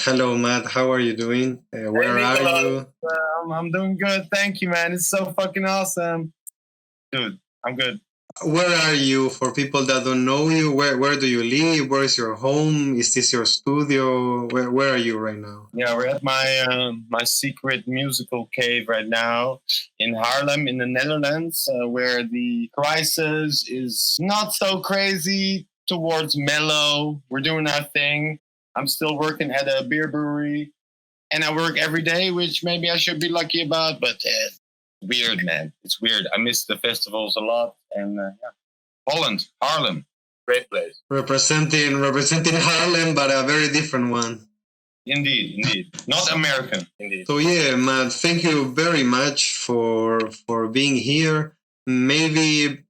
Hello, Matt. How are you doing? Where Hey, are Nicola. you? I'm doing good. Thank you, man. It's so fucking awesome. Dude, I'm good. Where are you? For people that don't know you, where do you live? Where is your home? Is this your studio? Where are you right now? Yeah, we're at my secret musical cave right now in Haarlem in the Netherlands, where the crisis is not so crazy towards mellow. We're doing our thing. I'm still working at a beer brewery, and I work every day, which maybe I should be lucky about, but weird, man. It's weird. I miss the festivals a lot, and yeah. Holland, Haarlem, great place. Representing Harlem, but a very different one. Indeed. Not American, indeed. So yeah, Matt, thank you very much for being here. Maybe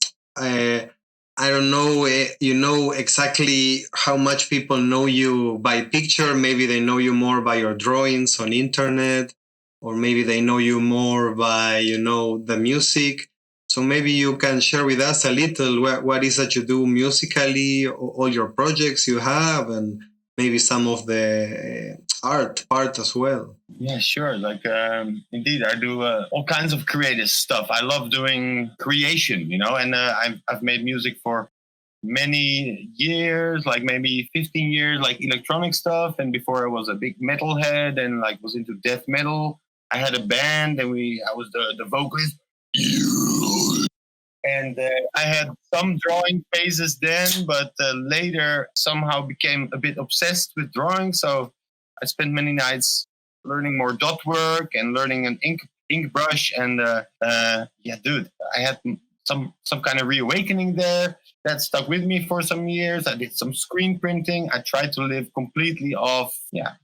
I don't know, you know exactly how much people know you by picture. Maybe they know you more by your drawings on internet, or maybe they know you more by, the music. So maybe you can share with us a little what is that you do musically, all your projects you have, and maybe some of the art part as well. Yeah, sure. Like, indeed, I do all kinds of creative stuff. I love doing creation, and I've made music for many years, like maybe 15 years, like electronic stuff. And before I was a big metalhead and like was into death metal. I had a band and I was the vocalist. And I had some drawing phases then, but later somehow became a bit obsessed with drawing. So I spent many nights learning more dot work and learning an ink brush. And dude, I had some kind of reawakening there that stuck with me for some years. I did some screen printing. I tried to live completely off,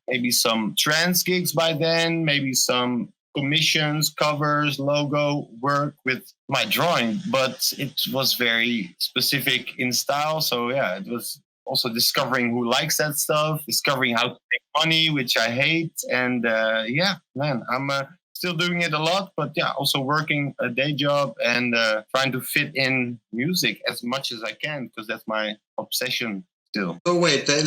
maybe some trance gigs by then, maybe some commissions, covers, logo work with my drawing, but it was very specific in style. So yeah, it was also discovering who likes that stuff, discovering how to make money, which I hate. And I'm still doing it a lot, but also working a day job and trying to fit in music as much as I can, because that's my obsession still. So wait, let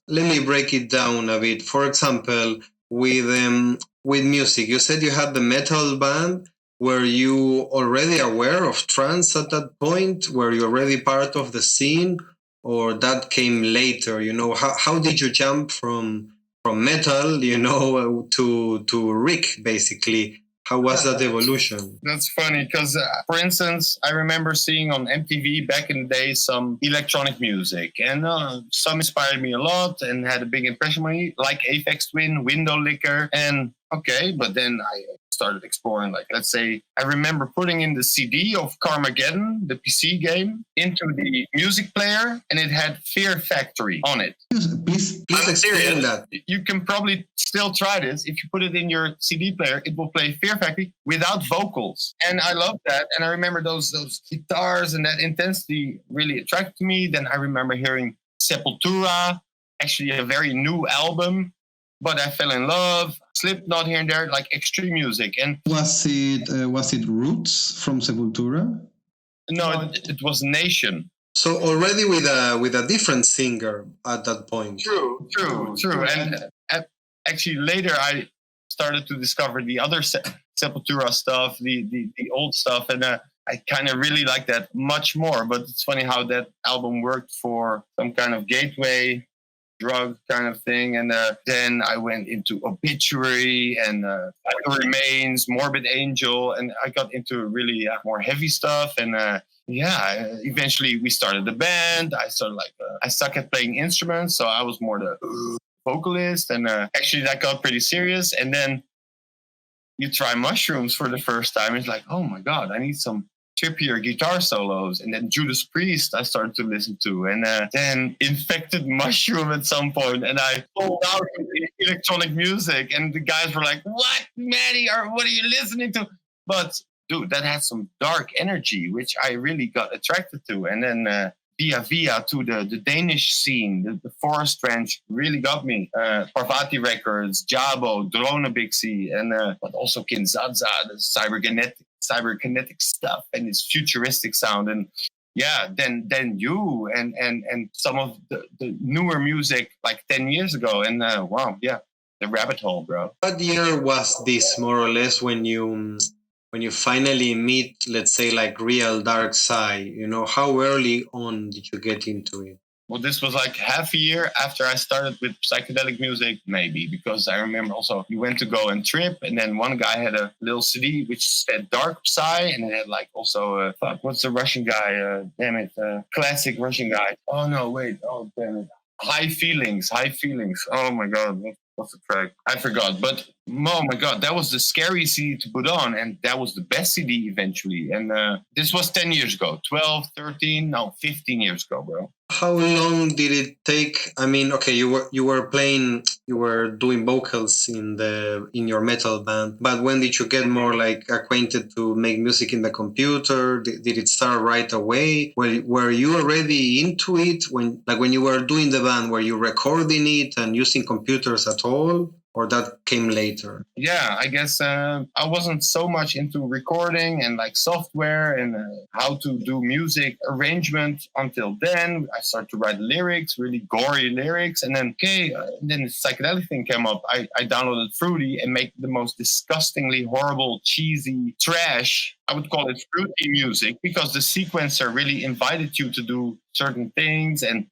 me break it down a bit. For example, with music, you said you had the metal band. Were you already aware of trance at that point? Were you already part of the scene, or that came later? How did you jump from metal, to Whrikk, basically? How was that evolution? That's funny because, for instance, I remember seeing on MTV back in the day some electronic music, and some inspired me a lot and had a big impression on me, like Aphex Twin, Window Licker, and okay, but then I started exploring, like, let's say, I remember putting in the CD of Carmageddon, the PC game, into the music player, and it had Fear Factory on it. Please explain that. You can probably still try this. If you put it in your CD player, it will play Fear Factory without vocals. And I love that. And I remember those guitars and that intensity really attracted me. Then I remember hearing Sepultura, actually a very new album, but I fell in love. Slipknot here and there, like extreme music. And was it Roots from Sepultura? No, it was Nation. So already with a different singer at that point. True. And actually later I started to discover the other Sepultura stuff, the old stuff, and I kind of really like that much more. But it's funny how that album worked for some kind of gateway drug kind of thing. And then I went into Obituary and Vital Remains, Morbid Angel, and I got into really more heavy stuff. And eventually we started the band. I suck at playing instruments, so I was more the vocalist. And actually that got pretty serious. And then you try mushrooms for the first time. It's like, oh my God, I need some trippier guitar solos. And then Judas Priest I started to listen to, and then Infected Mushroom at some point, and I sold out electronic music, and the guys were like, what, Maddie, or what are you listening to? But dude, that had some dark energy, which I really got attracted to. And then via to the Danish scene, the Forest Ranch really got me. Parvati Records, Jabo, Dronebixie, and but also Kinzaza, the cyberkinetic stuff and its futuristic sound. And then you and some of the newer music like 10 years ago. And the rabbit hole, bro. What year was this, more or less, when you finally meet, let's say, like real darkpsy? You know, how early on did you get into it? Well, this was like half a year after I started with psychedelic music, maybe, because I remember also we went to go and trip, and then one guy had a little CD which said darkpsy, and it had like also what's the Russian guy? Damn it, classic Russian guy. Oh no, wait, oh damn it, high feelings. Oh my god, what's the track? I forgot, but oh my god, that was the scary CD to put on, and that was the best CD eventually. And this was 10 years ago, 12, 13, no, 15 years ago, bro. How long did it take? I mean, okay, you were doing vocals in your metal band, but when did you get more like acquainted to make music in the computer? Did it start right away? Were you already into it when you were doing the band? Were you recording it and using computers at all? Or that came later? Yeah, I guess I wasn't so much into recording and like software and how to do music arrangement until then. I started to write lyrics, really gory lyrics. And then, then the psychedelic thing came up. I downloaded Fruity and made the most disgustingly horrible, cheesy trash. I would call it fruity music because the sequencer really invited you to do certain things. And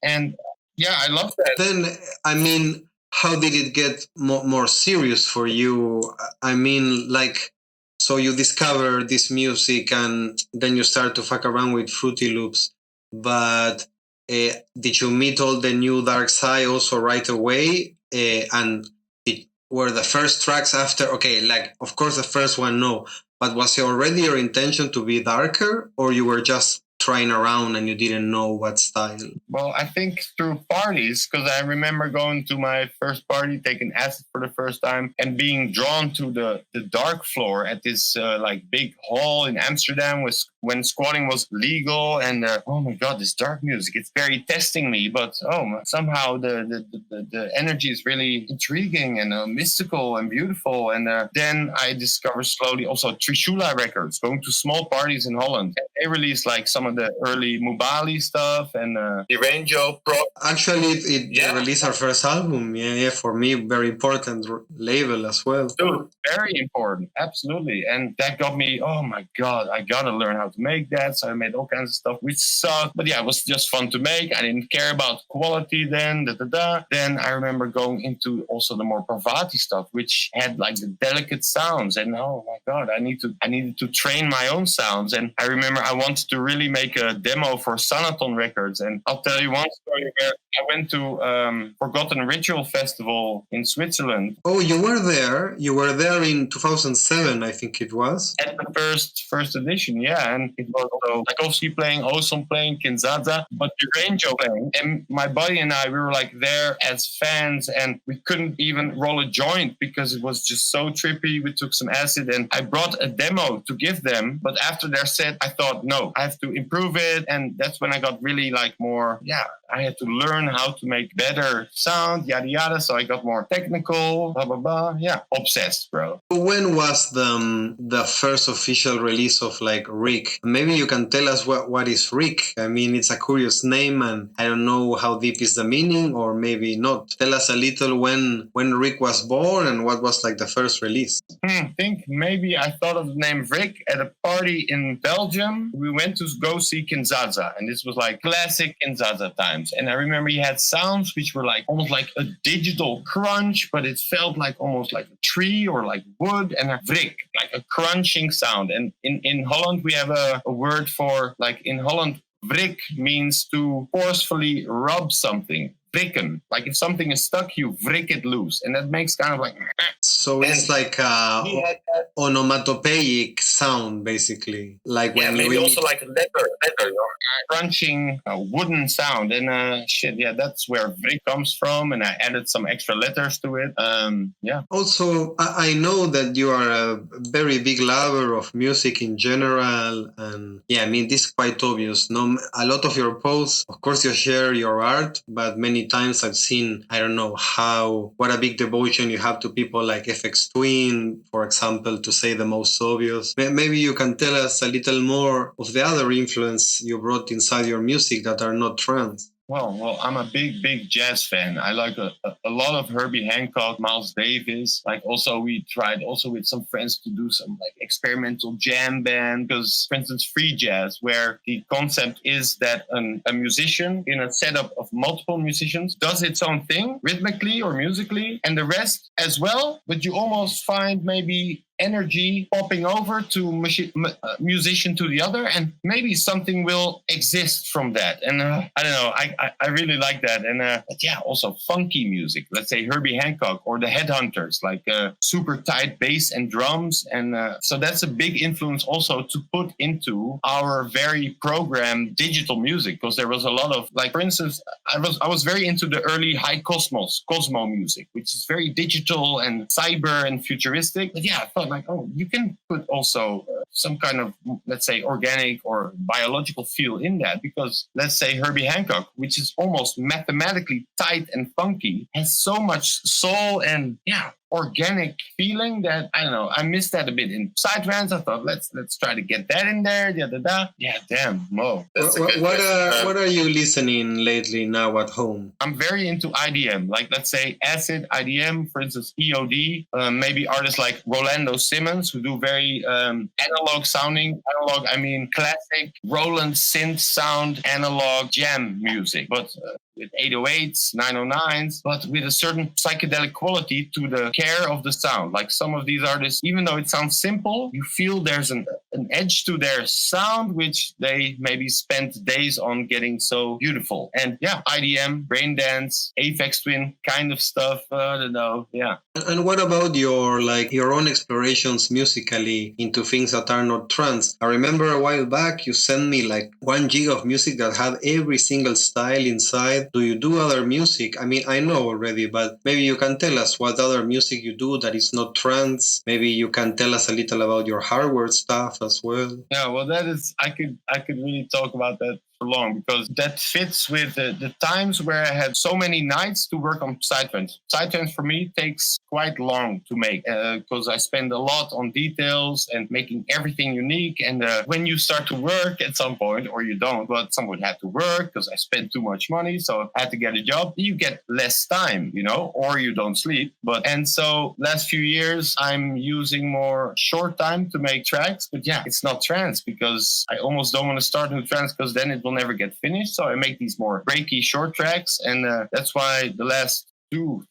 yeah, I love that. Then, I mean, how did it get more serious for you? I mean, like, so you discover this music and then you start to fuck around with Fruity Loops. But did you meet all the new darkpsy also right away? And were the first tracks after, okay, like, of course, the first one, no. But was it already your intention to be darker, or you were just trying around and you didn't know what style? Well, I think through parties, because I remember going to my first party, taking acid for the first time, and being drawn to the dark floor at this like big hall in Amsterdam when squatting was legal. And oh my god, this dark music, it's very testing me, but somehow the energy is really intriguing and mystical and beautiful. And then I discovered slowly also Trishula Records, going to small parties in Holland. And they released like some of the early Mubali stuff and the Ranjo Pro. Actually, it released our first album. Yeah, for me, very important label as well. Dude, very important, absolutely. And that got me, oh my god, I gotta learn how to make that. So I made all kinds of stuff which sucked, but yeah, it was just fun to make. I didn't care about quality then. Then I remember going into also the more Parvati stuff, which had like the delicate sounds. And oh my god, I needed to train my own sounds. And I remember I wanted to really make a demo for Sanaton Records. And I'll tell you one story where I went to Forgotten Ritual Festival in Switzerland. Oh, you were there? You were there in 2007, I think it was. At the first edition, yeah. And it was also Tchaikovsky playing, Osom playing, Kinzaza, but the Ranjo playing. And my buddy and I, we were like there as fans, and we couldn't even roll a joint because it was just so trippy. We took some acid, and I brought a demo to give them. But after their set, I thought, no, I have to improve it. And that's when I got really like more, I had to learn how to make better sound, yada yada. So I got more technical, blah blah blah. Yeah, obsessed, bro. When was the first official release of like Whrikk? Maybe you can tell us what is Whrikk. I mean, it's a curious name, and I don't know how deep is the meaning, or maybe not. Tell us a little when Whrikk was born and what was like the first release. I think maybe I thought of the name Whrikk at a party in Belgium. We went to go see Kinzaza, and this was like classic Kinzaza times. And I remember he had sounds which were like almost like a digital crunch, but it felt like almost like a tree or like wood, and a Whrikk, like a crunching sound. And in Holland, we have a word for, like in Holland, Whrikk means to forcefully rub something. Wrikken. Like if something is stuck, you wrick it loose. And that makes kind of like... So it's like a onomatopoeic sound, basically. Like when maybe also like a leather, crunching wooden sound. And that's where Whrikk comes from. And I added some extra letters to it. Also, I know that you are a very big lover of music in general. And I mean, this is quite obvious. No, a lot of your posts, of course, you share your art, but many times I've seen, I don't know what a big devotion you have to people like FX Twin, for example, to say the most obvious. Maybe you can tell us a little more of the other influence you brought inside your music that are not trance. Well, I'm a big jazz fan. I like a lot of Herbie Hancock, Miles Davis. Like also we tried also with some friends to do some like experimental jam band. Because for instance, free jazz, where the concept is that a musician in a setup of multiple musicians does its own thing rhythmically or musically, and the rest as well. But you almost find maybe energy popping over to musician to the other, and maybe something will exist from that. And I don't know, I really like that. And but yeah, also funky music, let's say Herbie Hancock or the Headhunters, like super tight bass and drums. And so that's a big influence also to put into our very programmed digital music, because there was a lot of, like, for instance, I was very into the early high Cosmo music, which is very digital and cyber and futuristic. But yeah, I thought like, oh, you can put also some kind of, let's say, organic or biological feel in that, because let's say Herbie Hancock, which is almost mathematically tight and funky, has so much soul and organic feeling that, I don't know, I missed that a bit in Psytrance. I thought let's try to get that in there. Yeah, damn, Mo. What are you listening lately now at home? I'm very into IDM, like let's say acid IDM, for instance, EOD. Maybe artists like Rolando Simmons, who do very analog sounding. Analog, I mean classic Roland synth sound analog jam music, but with 808s, 909s, but with a certain psychedelic quality to the care of the sound. Like some of these artists, even though it sounds simple, you feel there's an edge to their sound, which they maybe spent days on getting so beautiful. And yeah, IDM, brain dance, Aphex Twin kind of stuff. I don't know. Yeah. And what about your own explorations musically into things that are not trance? I remember a while back you sent me like 1 gig of music that had every single style inside. Do you do other music? I mean, I know already, but maybe you can tell us what other music you do that is not trance. Maybe you can tell us a little about your hardware stuff as well. Yeah, well, that is, I could really talk about that for long, because that fits with the times where I had so many nights to work on Psytrance. Psytrance for me takes quite long to make, because I spend a lot on details and making everything unique. And when you start to work at some point, or you don't, but someone had to work because I spent too much money, so I had to get a job, you get less time, or you don't sleep. And so last few years, I'm using more short time to make tracks. But yeah, it's not trance, because I almost don't want to start new trance, because then it will never get finished. So I make these more breaky short tracks, and that's why the last 4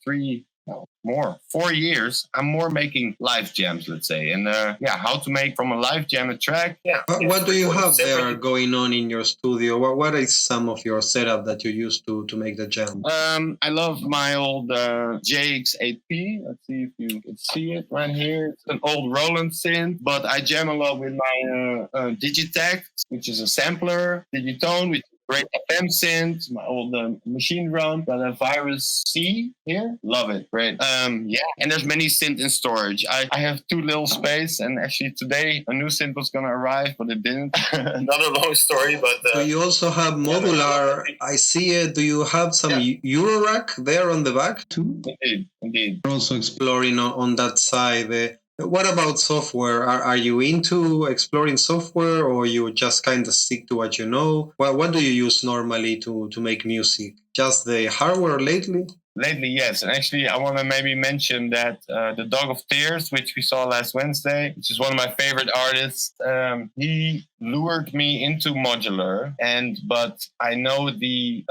years I'm more making live jams, let's say. And how to make from a live jam a track. What do you have there going on in your studio? What is some of your setup that you use to make the jam? I love my old JX8P. Let's see if you can see it right here. It's an old Roland synth, but I jam a lot with my Digitech, which is a sampler, Digitone, which great FM synth, my old machine drum, got a Virus C here. Love it. Great. And there's many synth in storage. I have too little space, and actually today a new synth was gonna arrive, but it didn't. Another long story, but so you also have modular. I see it. Do you have some Eurorack there on the back too? Indeed. We're also exploring on that side. What about software? Are you into exploring software, or you just kind of stick to what you know? What do you use normally to make music? Just the hardware lately? Lately, yes. And actually, I want to maybe mention that the Dog of Tears, which we saw last Wednesday, which is one of my favorite artists, he lured me into modular. But I know the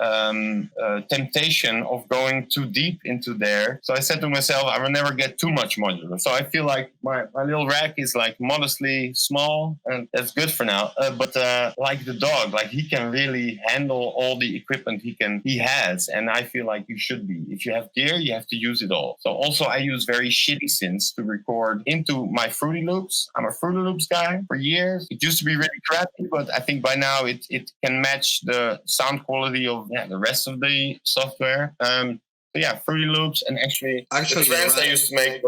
temptation of going too deep into there. So I said to myself, I will never get too much modular. So I feel like my little rack is like modestly small, and that's good for now. But like the Dog, like he can really handle all the equipment he has. And I feel like you should be. If you have gear, you have to use it all. So also I use very shitty synths to record into my Fruity Loops. I'm a Fruity Loops guy for years. It used to be really crappy, but I think by now it can match the sound quality of the rest of the software. Fruity Loops, and actually the tracks I used to make.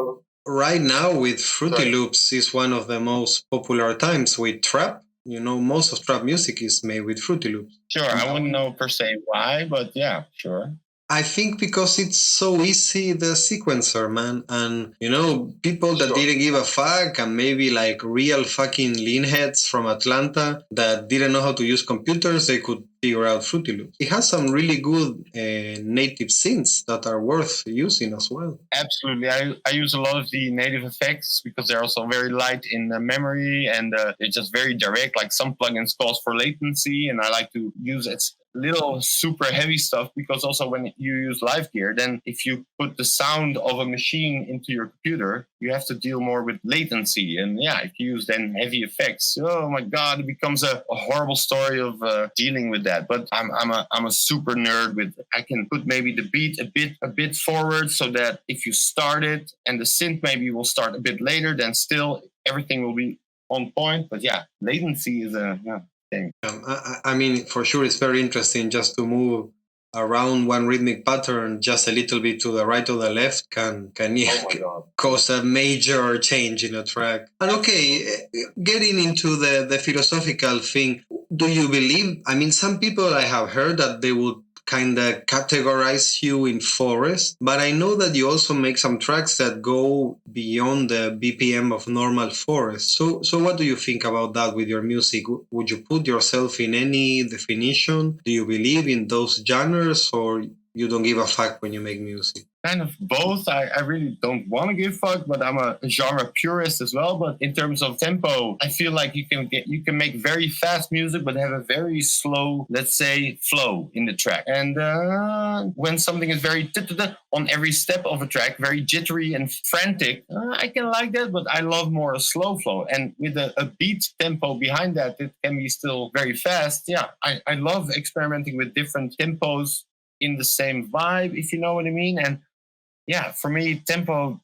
Right now with Fruity Loops is one of the most popular times with trap. Most of trap music is made with Fruity Loops. Sure, I wouldn't know per se why, but yeah, sure. I think because it's so easy, the sequencer, man. And, people that didn't give a fuck, and maybe like real fucking lean heads from Atlanta that didn't know how to use computers, they could figure out Fruity Loops. It has some really good native synths that are worth using as well. Absolutely. I use a lot of the native effects because they're also very light in memory, and they're just very direct. Like some plugins cause for latency, and I like to use its little super heavy stuff because also when you use live gear, then if you put the sound of a machine into your computer, you have to deal more with latency. And yeah, if you use then heavy effects, oh my God, it becomes a horrible story of dealing with that. But I'm a super nerd with, I can put maybe the beat a bit forward so that if you start it and the synth maybe will start a bit later, then still everything will be on point. But yeah, latency is a thing. I mean, for sure, it's very interesting just to move around one rhythmic pattern just a little bit to the right or the left can cause a major change in a track. And okay, getting into the philosophical thing, do you believe, I mean, some people I have heard that they would kind of categorize you in forest, but I know that you also make some tracks that go beyond the BPM of normal forest. So what do you think about that with your music? Would you put yourself in any definition? Do you believe in those genres, or you don't give a fuck when you make music? Kind of both. I really don't want to give fuck, but I'm a genre purist as well. But in terms of tempo, I feel like you can make very fast music, but have a very slow, let's say, flow in the track. And when something is very on every step of a track, very jittery and frantic, I can like that, but I love more a slow flow. And with a beat tempo behind that, it can be still very fast. Yeah, I love experimenting with different tempos in the same vibe, if you know what I mean. And yeah, for me, tempo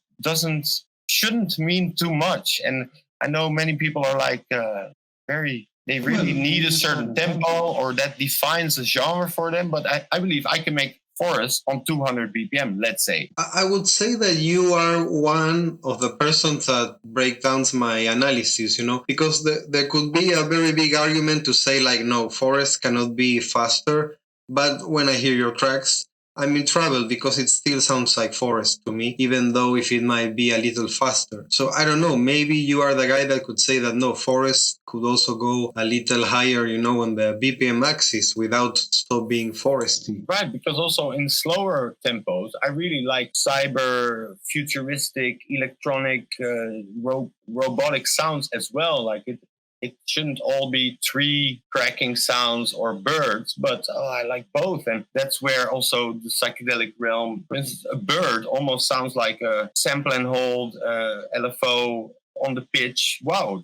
shouldn't mean too much. And I know many people are like they really need a certain tempo, or that defines a genre for them. But I believe I can make forest on 200 BPM, let's say. I would say that you are one of the persons that break down my analysis, because there could be a very big argument to say like, no, forest cannot be faster. But when I hear your tracks, I'm in trouble because it still sounds like forest to me, even though if it might be a little faster. So I don't know, maybe you are the guy that could say that no, forest could also go a little higher, on the BPM axis without stop being foresty. Right, because also in slower tempos, I really like cyber, futuristic, electronic, robotic sounds as well. Like it shouldn't all be tree cracking sounds or birds, but I like both. And that's where also the psychedelic realm, for instance, a bird almost sounds like a sample and hold LFO on the pitch. Wow,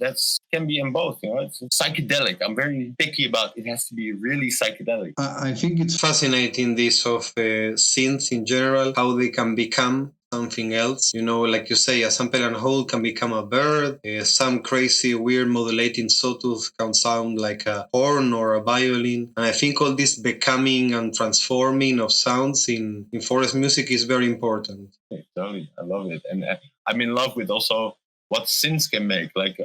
can be in both. It's psychedelic. I'm very picky about it. Has to be really psychedelic. I think it's fascinating, this of synths in general, how they can become something else. Like you say, a sample and hold can become a bird. Some crazy, weird modulating sawtooth can sound like a horn or a violin. And I think all this becoming and transforming of sounds in forest music is very important. Totally, I love it. And I'm in love with also what synths can make. Like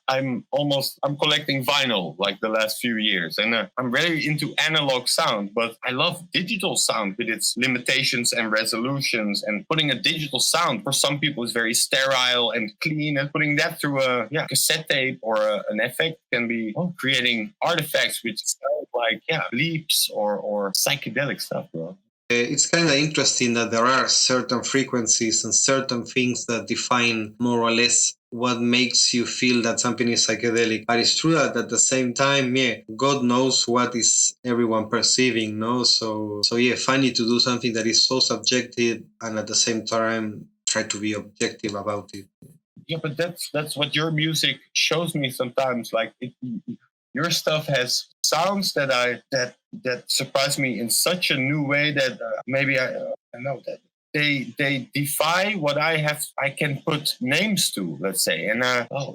I'm collecting vinyl like the last few years, and I'm very into analog sound, but I love digital sound with its limitations and resolutions. And putting a digital sound for some people is very sterile and clean, and putting that through a cassette tape or an effect can be creating artifacts which sound like leaps or psychedelic stuff, bro. It's kind of interesting that there are certain frequencies and certain things that define more or less what makes you feel that something is psychedelic. But it's true that at the same time, God knows what is everyone perceiving, no? So funny to do something that is so subjective and at the same time try to be objective about it. Yeah, but that's what your music shows me sometimes. Like your stuff has sounds that surprise me in such a new way that maybe I know that they defy what I can put names to, let's say. And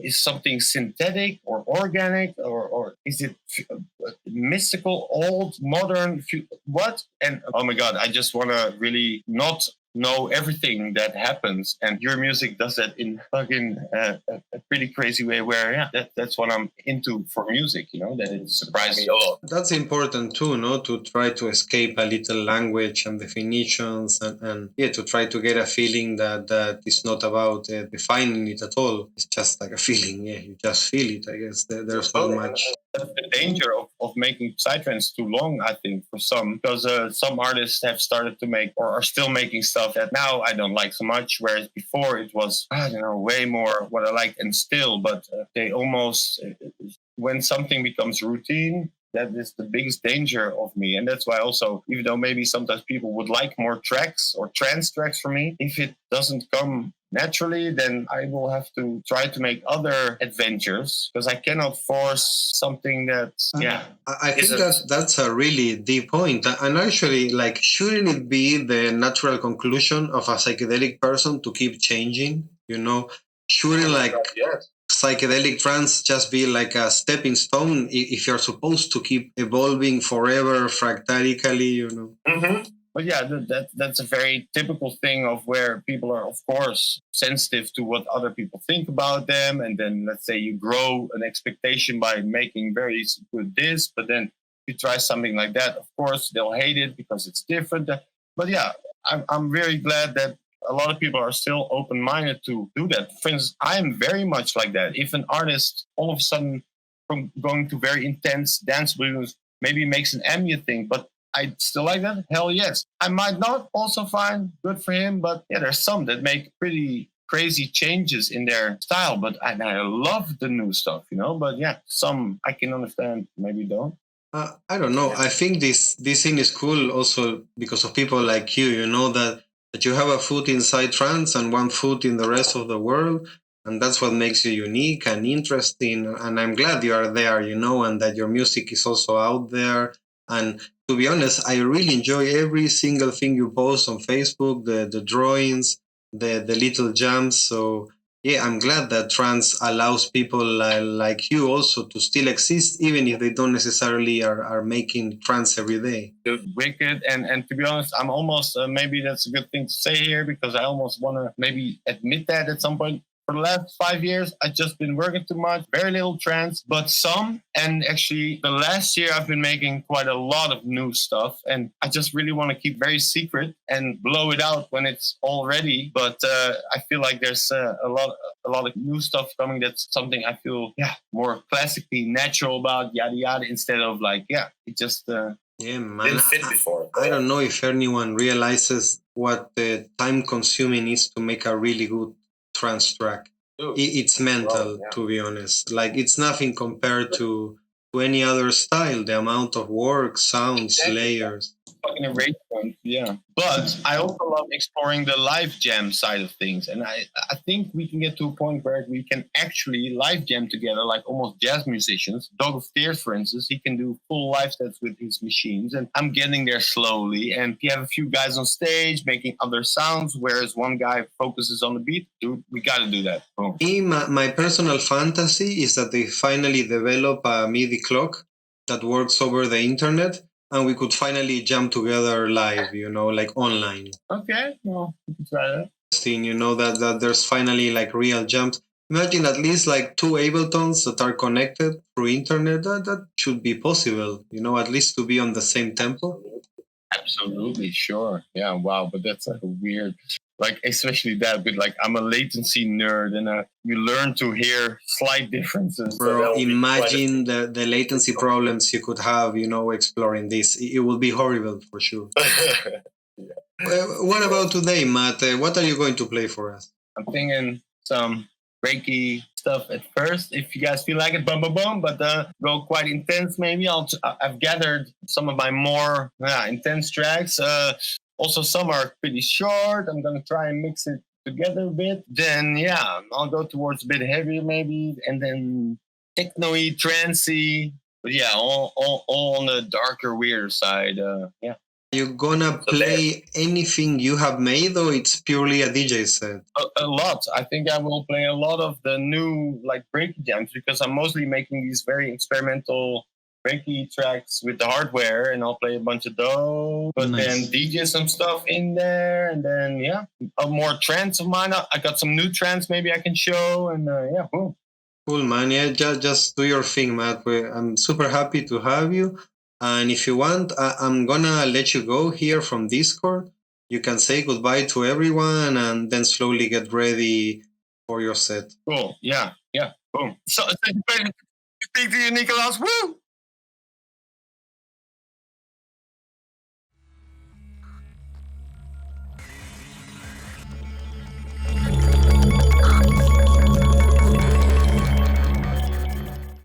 is something synthetic or organic or is it mystical, old, modern? What? And oh my God, I just want to really not know everything that happens, and your music does that in fucking a pretty crazy way where that's what I'm into for music, that it surprised me a lot. That's important too, no, to try to escape a little language and definitions and to try to get a feeling that is not about defining it at all. It's just like a feeling. You just feel it. I guess there's not much. that's the danger of making psytrance too long, I think, for some. Because some artists have started to make or are still making stuff that now I don't like so much, whereas before it was, I don't know, way more what I like and still, but they almost, when something becomes routine, that is the biggest danger of me. And that's why also, even though maybe sometimes people would like more tracks or trance tracks from me, if it doesn't come naturally, then I will have to try to make other adventures, because I cannot force something that, I think that's a really deep point. And actually, like, shouldn't it be the natural conclusion of a psychedelic person to keep changing? You know, shouldn't psychedelic trance just be like a stepping stone if you're supposed to keep evolving forever fractalically, you know? Mm-hmm. But yeah, that's a very typical thing of where people are, of course, sensitive to what other people think about them. And then let's say you grow an expectation by making very good this, but then you try something like that, of course, they'll hate it because it's different. But yeah, I'm very glad that a lot of people are still open-minded to do that. For instance, I'm very much like that. If an artist all of a sudden from going to very intense dance blues maybe makes an ambient thing, but I still like that, hell yes. I might not, also fine, good for him, but yeah, there's some that make pretty crazy changes in their style, but I love the new stuff, you know, but yeah, some I can understand, maybe don't. I don't know. I think this scene is cool also because of people like you know, that you have a foot inside trance and one foot in the rest of the world. And that's what makes you unique and interesting. And I'm glad you are there, you know, and that your music is also out there. And to be honest, I really enjoy every single thing you post on Facebook, the drawings, the little jams. So yeah, I'm glad that trance allows people like you also to still exist, even if they don't necessarily are making trance every day. Wicked, and to be honest, I'm almost maybe that's a good thing to say here, because I almost want to maybe admit that at some point. For the last 5 years, I've just been working too much, very little trance, but some. And actually, the last year, I've been making quite a lot of new stuff. And I just really want to keep very secret and blow it out when it's all ready. But I feel like there's a lot of new stuff coming. That's something I feel, more classically natural about, yada, yada, instead of like, it just... yeah, man. Didn't fit before. I don't know if anyone realizes what the time consuming is to make a really good trance track. It's mental, to be honest. Like, it's nothing compared to any other style. The amount of work, sounds, layers. Fucking arrangement, yeah. But I also love exploring the live jam side of things, and I think we can get to a point where we can actually live jam together, like almost jazz musicians. Dog of Tears, for instance, he can do full live sets with his machines, and I'm getting there slowly. And you have a few guys on stage making other sounds, whereas one guy focuses on the beat. Dude, we got to do that. Boom. My personal fantasy is that they finally develop a MIDI clock that works over the internet, and we could finally jam together live, you know, like online. Okay, well, we can try that. You know, that there's finally like real jams. Imagine at least like two Abletons that are connected through internet. That should be possible, you know, at least to be on the same tempo. Absolutely, sure. Yeah, wow, but that's like a weird, like, especially that, but like, I'm a latency nerd, and you learn to hear slight differences. Bro, imagine the latency problems you could have, you know, exploring this. It will be horrible for sure. What about today, Matt? What are you going to play for us? I'm thinking some breaky stuff at first, if you guys feel like it, boom, boom, boom, but go quite intense maybe. I've gathered some of my more intense tracks. Also, some are pretty short. I'm going to try and mix it together a bit. Then, I'll go towards a bit heavier maybe, and then techno-y, trancey. But yeah, all on the darker, weirder side. You gonna play anything you have made, or it's purely a DJ set? A lot. I think I will play a lot of the new like breaky jams, because I'm mostly making these very experimental breaky tracks with the hardware, and I'll play a bunch of those, but then DJ some stuff in there, and then a more trance of mine. I got some new trance maybe I can show, and boom. Cool, man. Yeah, just do your thing, Matt. I'm super happy to have you. And if you want, I'm gonna let you go here from Discord. You can say goodbye to everyone and then slowly get ready for your set. Cool. Yeah. Boom. So speak to you, Nicolas. Woo!